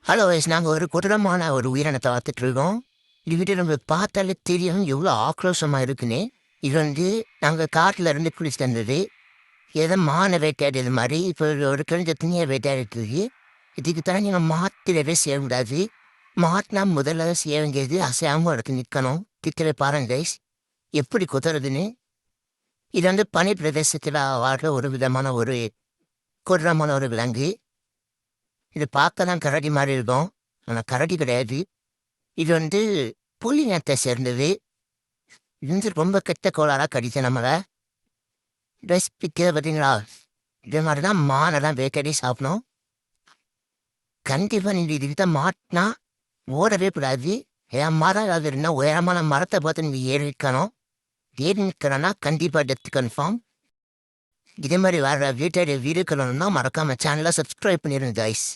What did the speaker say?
Hello வயசு நாங்கள் ஒரு கொடூரமான ஒரு உயிரினத்தை வளர்த்துட்டு இருக்கோம். இது விட்டு நம்ம பார்த்தாலே தெரியும் எவ்வளோ ஆக்ரோஷமாக இருக்குன்னு. இது வந்து நாங்கள் காட்டில் இருந்து குளிச்சுட்டு வந்தது. ஏதோ மான வேட்டையாடுறது மாதிரி இப்போ ஒரு கிழிஞ்ச துணியை வேட்டையாடிட்டு இருக்கு. இதுக்கு தான் நீங்கள் மாத்திரவே செய்யக்கூடாது. மாட்டினா முதல்ல செய்ய வேண்டியது அசையாமல் இடத்துல நிற்கணும். திக்கிற பாருங்க கைஸ் எப்படி குத்துறதுன்னு. இது வந்து பனி பிரதேசத்தில் வாழ்கிற ஒரு விதமான ஒரு கொடூரமான ஒரு விலங்கு. இது பார்க்க தான் கரடி மாதிரி இருக்கும். ஆனால் கரடி கிடையாது. இது வந்து புலி இனத்தை சேர்ந்தது. இது வந்து ரொம்ப கெட்ட கோளாறாக கடிச்சு நம்மளை ட்ரெஸ் பிக்க பார்த்தீங்களா. இதே மாதிரி தான் மானெல்லாம் வேட்டையாடி சாப்பிடணும். கண்டிப்பாக நீங்கள் இதுக்கிட்ட மாட்டினா ஓடவே கூடாது. என் மரம் ஏதாவது இருந்தால் உயரமான மரத்தை பார்த்து நீங்கள் ஏறி நிற்கணும். ஏறி நிற்கிறோன்னா கண்டிப்பாக டெத் கன்ஃபார்ம். இதே மாதிரி வர வீட்டை வீடு கலணும்னா மறக்காம சேனலை சப்ஸ்கிரைப் பண்ணிடுங்க கைஸ்.